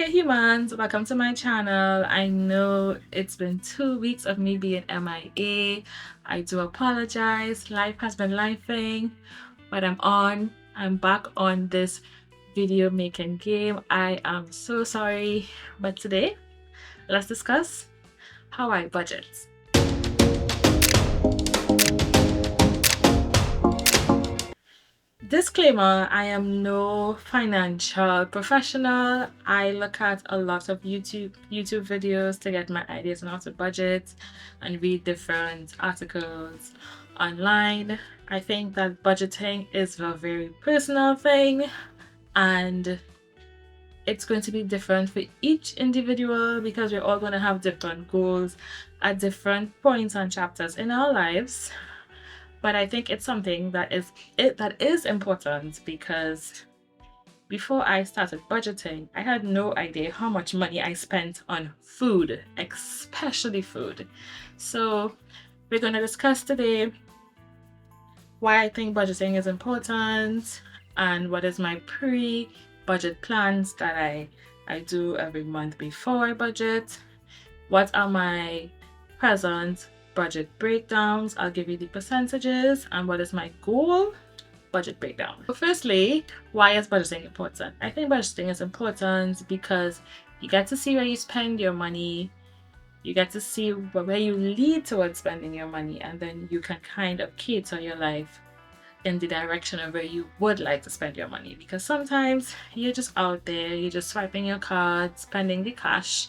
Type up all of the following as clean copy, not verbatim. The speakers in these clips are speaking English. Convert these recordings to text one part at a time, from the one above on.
Hey humans, welcome to my channel. I know it's been 2 weeks of me being MIA. I do apologize. Life has been lifing, but I'm back on this video making game. I am so sorry, but today let's discuss how I budget. Disclaimer, I am no financial professional. I look at a lot of YouTube videos to get my ideas on how to budget and read different articles online. I think that budgeting is a very personal thing and it's going to be different for each individual because we're all going to have different goals at different points and chapters in our lives. But I think it's something that is important because before I started budgeting, I had no idea how much money I spent on food, especially food. So we're going to discuss today why I think budgeting is important and what is my pre-budget plans that I do every month before I budget. What are my present budget breakdowns? I'll give you the percentages and what is my goal budget breakdown. So firstly, why is budgeting important? I think budgeting is important because you get to see where you spend your money, you get to see where you lead towards spending your money, and then you can kind of cater your life in the direction of where you would like to spend your money. Because sometimes you're just out there, you're just swiping your card, spending the cash,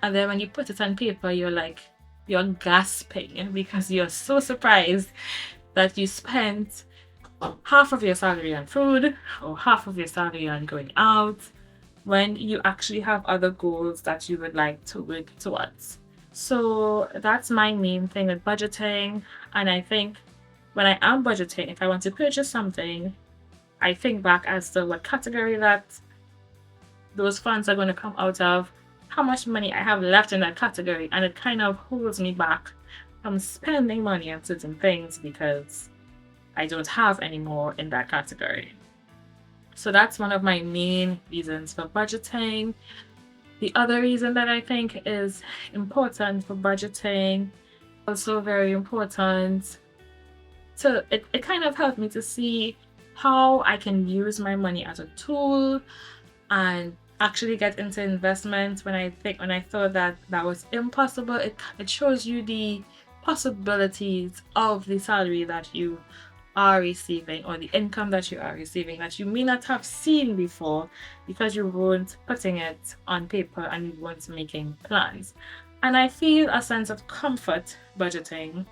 and then when you put it on paper, you're gasping because you're so surprised that you spent half of your salary on food or half of your salary on going out when you actually have other goals that you would like to work towards. So that's my main thing with budgeting. And I think when I am budgeting, if I want to purchase something, I think back as to what category that those funds are going to come out of, how much money I have left in that category, and it kind of holds me back from spending money on certain things because I don't have any more in that category. So that's one of my main reasons for budgeting. The other reason that I think is important for budgeting, also very important, it kind of helped me to see how I can use my money as a tool and actually get into investments when I thought that was impossible. It shows you the possibilities of the salary that you are receiving or the income that you are receiving that you may not have seen before because you weren't putting it on paper and you weren't making plans. And I feel a sense of comfort budgeting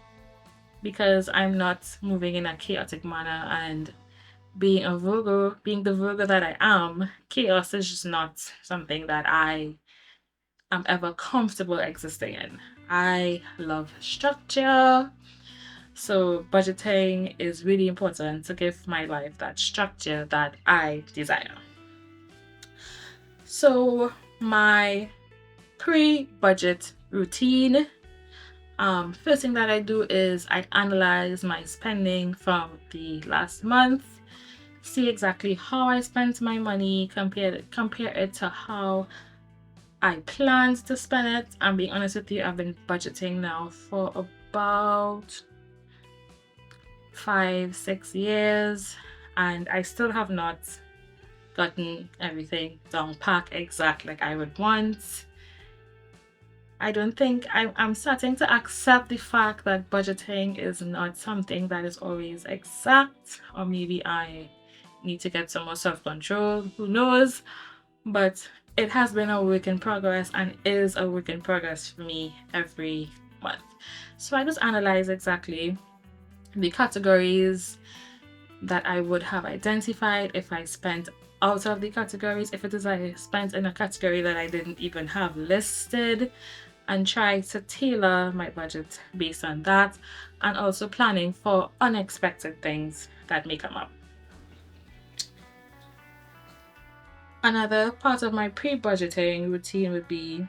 because I'm not moving in a chaotic manner, and being the Virgo that I am, chaos is just not something that I am ever comfortable existing in. I love structure. So budgeting is really important to give my life that structure that I desire. So my pre-budget routine, first thing that I do is I analyze my spending from the last month, see exactly how I spent my money, compare it to how I planned to spend it. I'm being honest with you, I've been budgeting now for about 5-6 years and I still have not gotten everything down pack exact like I would want. I don't think I'm starting to accept the fact that budgeting is not something that is always exact, or maybe I need to get some more self-control, who knows, but it has been a work in progress and is a work in progress for me every month. So I just analyze exactly the categories that I would have identified if I spent out of the categories, if it is I spent in a category that I didn't even have listed, and try to tailor my budget based on that, and also planning for unexpected things that may come up. Another part of my pre-budgeting routine would be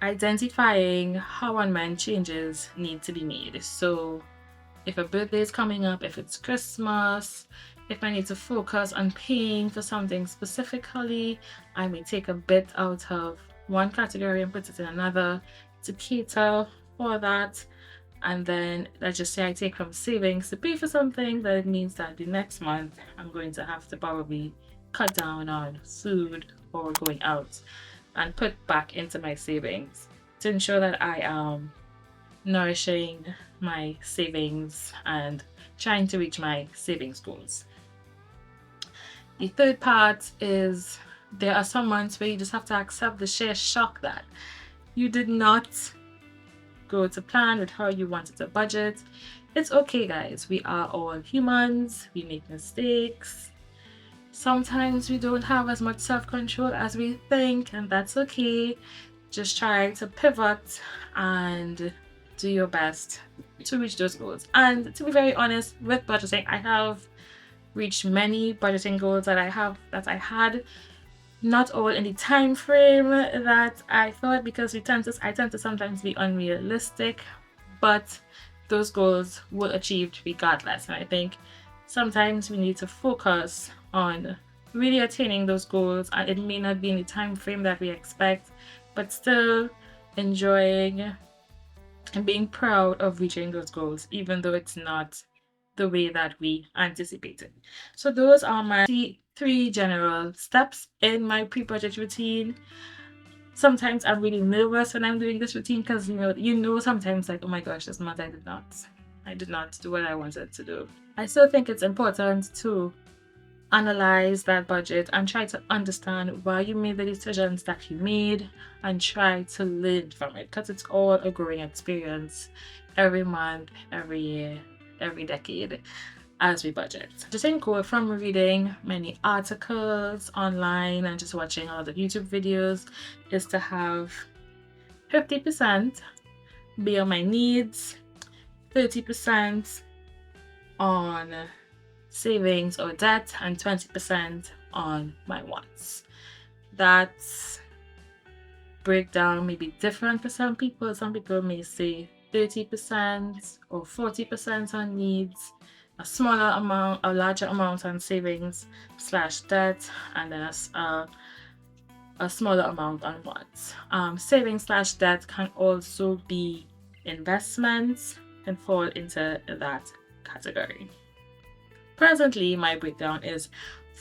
identifying how and when changes need to be made. So if a birthday is coming up, if it's Christmas, If I need to focus on paying for something specifically, I may take a bit out of one category and put it in another to cater for that. And then let's just say I take from savings to pay for something, that it means that the next month I'm going to have to probably cut down on food or going out and put back into my savings to ensure that I am nourishing my savings and trying to reach my savings goals. The third part is there are some months where you just have to accept the sheer shock that you did not go to plan with how you wanted to budget. It's okay, guys. We are all humans. We make mistakes. Sometimes we don't have as much self-control as we think, and that's okay. Just try to pivot and do your best to reach those goals. And to be very honest, with budgeting, I have reached many budgeting goals that I had, not all in the time frame that I thought, because I tend to sometimes be unrealistic, but those goals were achieved regardless. And I think sometimes we need to focus on really attaining those goals, and it may not be in the time frame that we expect, but still enjoying and being proud of reaching those goals, even though it's not the way that we anticipated. So those are my three general steps in my pre-budget routine. Sometimes I'm really nervous when I'm doing this routine because you know sometimes, like, oh my gosh, this month I did not do what I wanted to do. I still think it's important to analyze that budget and try to understand why you made the decisions that you made and try to learn from it, because it's all a growing experience every month, every year, every decade as we budget. Just in go from reading many articles online and just watching a lot of YouTube videos is to have 50% be on my needs, 30% on savings or debt, and 20% on my wants. That's breakdown may be different for some people. Some people may say 30% or 40% on needs, a smaller amount, a larger amount on savings / debt, and then a smaller amount on wants. Savings / debt can also be investments, can fall into that category. Presently, my breakdown is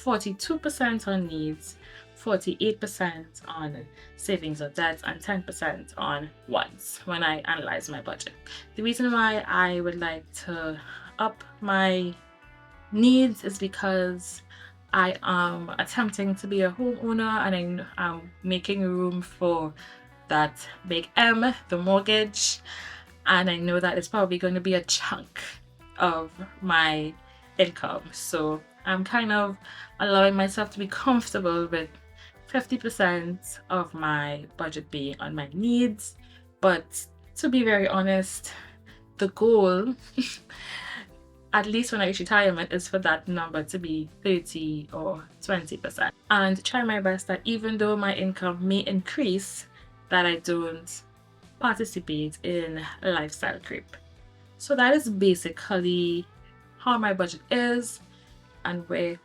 42% on needs, 48% on savings or debt, and 10% on wants when I analyze my budget. The reason why I would like to up my needs is because I am attempting to be a homeowner, and I'm making room for that big M, the mortgage, and I know that it's probably going to be a chunk of my income. So I'm kind of allowing myself to be comfortable with 50% of my budget being on my needs. But to be very honest, the goal at least when I reach retirement is for that number to be 30 or 20%, and try my best that even though my income may increase, that I don't participate in lifestyle creep. So that is basically how my budget is and where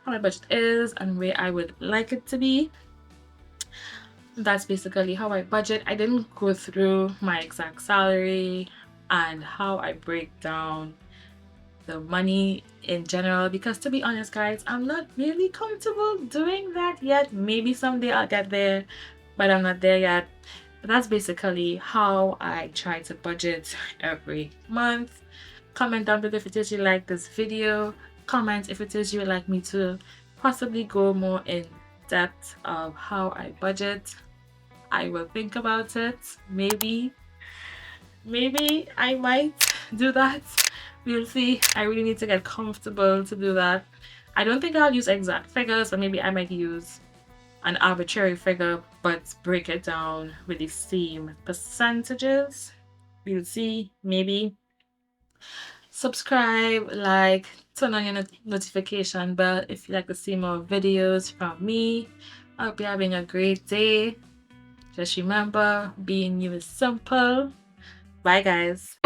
I would like it to be. That's basically how I budget. I didn't go through my exact salary and how I break down the money in general, because to be honest, guys, I'm not really comfortable doing that yet. Maybe someday I'll get there, but I'm not there yet. But that's basically how I try to budget every month. Comment down below if it is you like this video. Comment if it is you would like me to possibly go more in depth of how I budget. I will think about it. Maybe I might do that. We'll see. I really need to get comfortable to do that. I don't think I'll use exact figures, or maybe I might use an arbitrary figure but break it down with the same percentages. We'll see. Maybe. Subscribe, like, turn on your notification bell if you like to see more videos from me. I hope you're having a great day. Just remember, being you is simple. Bye, guys.